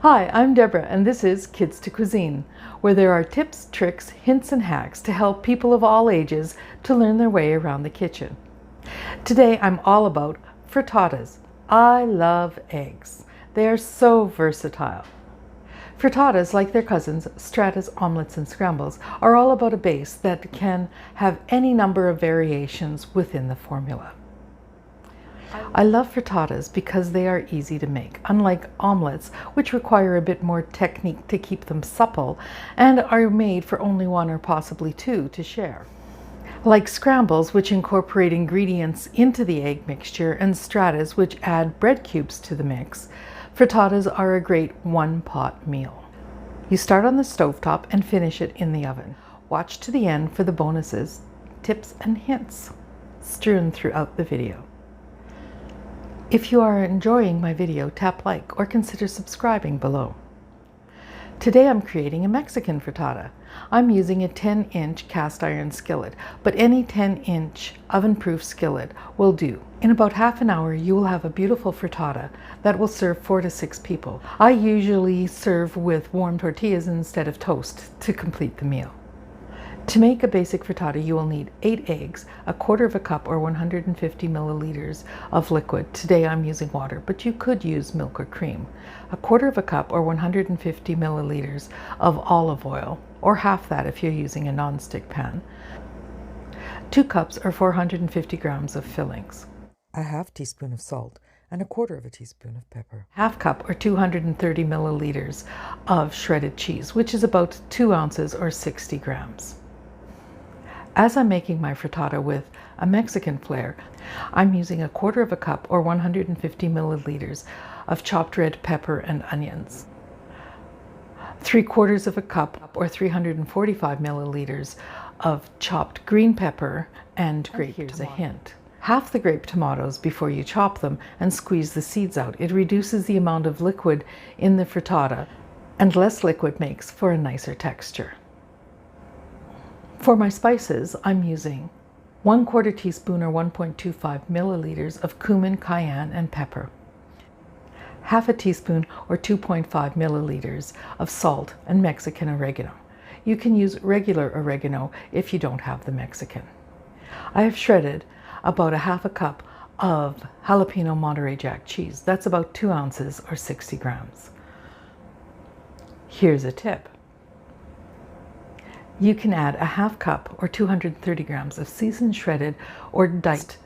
Hi, I'm Deborah, and this is Kids to Cuisine, where there are tips, tricks, hints, and hacks to help people of all ages to learn their way around the kitchen. Today, I'm all about frittatas. I love eggs. They are so versatile. Frittatas, like their cousins, stratas, omelets, and scrambles, are all about a base that can have any number of variations within the formula. I love frittatas because they are easy to make, unlike omelets, which require a bit more technique to keep them supple and are made for only one or possibly two to share. Like scrambles, which incorporate ingredients into the egg mixture, and stratas, which add bread cubes to the mix, frittatas are a great one-pot meal. You start on the stovetop and finish it in the oven. Watch to the end for the bonuses, tips, and hints strewn throughout the video. If you are enjoying my video, tap like or consider subscribing below. Today I'm creating a Mexican frittata. I'm using a 10-inch cast iron skillet, but any 10-inch oven-proof skillet will do. In about half an hour you will have a beautiful frittata that will serve 4 to 6 people. I usually serve with warm tortillas instead of toast to complete the meal. To make a basic frittata, you will need 8 eggs, a quarter of a cup or 150 milliliters of liquid. Today I'm using water, but you could use milk or cream. A quarter of a cup or 150 milliliters of olive oil, or half that if you're using a non-stick pan. 2 cups or 450 grams of fillings. A half teaspoon of salt and a quarter of a teaspoon of pepper. Half cup or 230 milliliters of shredded cheese, which is about 2 ounces or 60 grams. As I'm making my frittata with a Mexican flair, I'm using a quarter of a cup or 150 milliliters of chopped red pepper and onions, 3/4 of a cup or 345 milliliters of chopped green pepper and grape. Here's a hint. Half the grape tomatoes before you chop them and squeeze the seeds out. It reduces the amount of liquid in the frittata, and less liquid makes for a nicer texture. For my spices, I'm using 1/4 teaspoon or 1.25 milliliters of cumin, cayenne, and pepper, half a teaspoon or 2.5 milliliters of salt and Mexican oregano. You can use regular oregano if you don't have the Mexican. I have shredded about a half a cup of jalapeno Monterey Jack cheese. That's about 2 ounces or 60 grams. Here's a tip. You can add a half cup or 230 grams of seasoned shredded or diced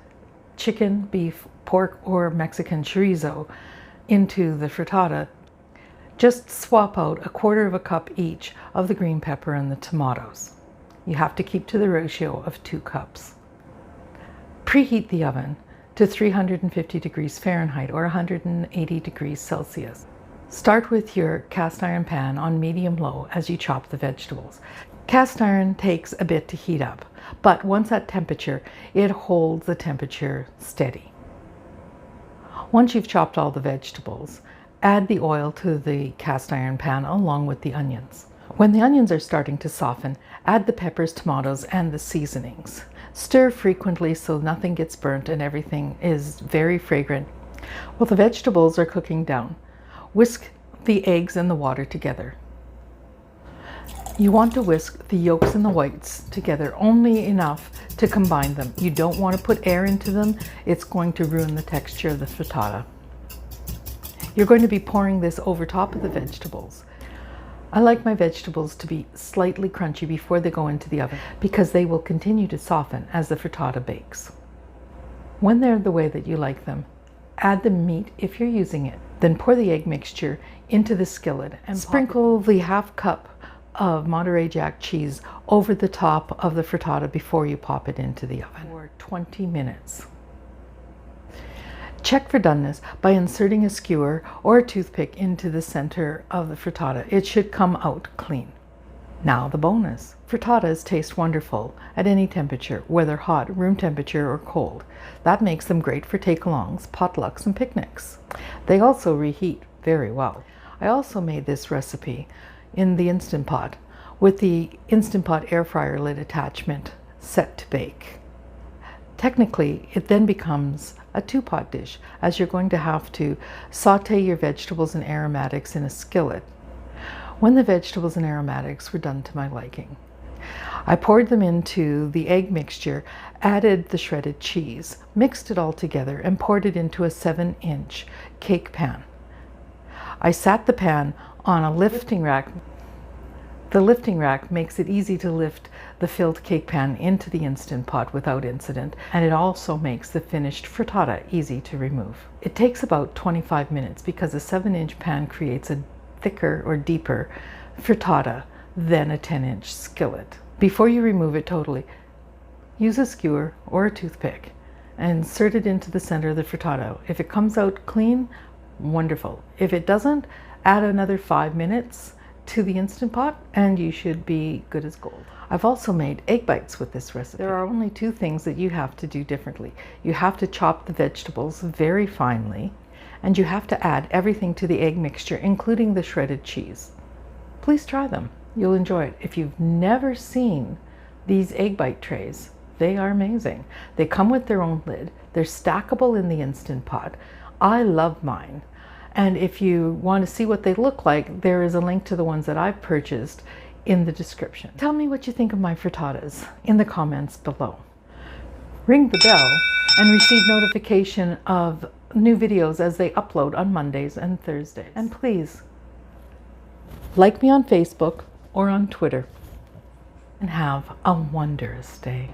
chicken, beef, pork, or Mexican chorizo into the frittata. Just swap out a quarter of a cup each of the green pepper and the tomatoes. You have to keep to the ratio of 2 cups. Preheat the oven to 350 degrees Fahrenheit or 180 degrees Celsius. Start with your cast iron pan on medium-low as you chop the vegetables. Cast iron takes a bit to heat up, but once at temperature, it holds the temperature steady. Once you've chopped all the vegetables, add the oil to the cast iron pan along with the onions. When the onions are starting to soften, add the peppers, tomatoes, and the seasonings. Stir frequently so nothing gets burnt and everything is very fragrant. While the vegetables are cooking down, whisk the eggs and the water together. You want to whisk the yolks and the whites together only enough to combine them. You don't want to put air into them. It's going to ruin the texture of the frittata. You're going to be pouring this over top of the vegetables. I like my vegetables to be slightly crunchy before they go into the oven because they will continue to soften as the frittata bakes. When they're the way that you like them, add the meat if you're using it. Then pour the egg mixture into the skillet and sprinkle the half cup of Monterey Jack cheese over the top of the frittata before you pop it into the oven for 20 minutes. Check for doneness by inserting a skewer or a toothpick into the center of the frittata. It should come out clean. Now the bonus. Frittatas taste wonderful at any temperature, whether hot, room temperature, or cold. That makes them great for take-alongs, potlucks, and picnics. They also reheat very well. I also made this recipe in the Instant Pot with the Instant Pot air fryer lid attachment set to bake. Technically, it then becomes a two-pot dish, as you're going to have to saute your vegetables and aromatics in a skillet. When the vegetables and aromatics were done to my liking, I poured them into the egg mixture, added the shredded cheese, mixed it all together, and poured it into a 7-inch cake pan. I sat the pan on a lifting rack. The lifting rack makes it easy to lift the filled cake pan into the Instant Pot without incident, and it also makes the finished frittata easy to remove. It takes about 25 minutes because a 7-inch pan creates a thicker or deeper frittata than a 10-inch skillet. Before you remove it totally, use a skewer or a toothpick and insert it into the center of the frittata. If it comes out clean, wonderful. If it doesn't, add another 5 minutes to the Instant Pot and you should be good as gold. I've also made egg bites with this recipe. There are only 2 things that you have to do differently. You have to chop the vegetables very finely, and you have to add everything to the egg mixture, including the shredded cheese. Please try them. You'll enjoy it. If you've never seen these egg bite trays, they are amazing. They come with their own lid. They're stackable in the Instant Pot. I love mine. And if you want to see what they look like, there is a link to the ones that I've purchased in the description. Tell me what you think of my frittatas in the comments below. Ring the bell and receive notification of new videos as they upload on Mondays and Thursdays. And please, like me on Facebook or on Twitter, and have a wondrous day.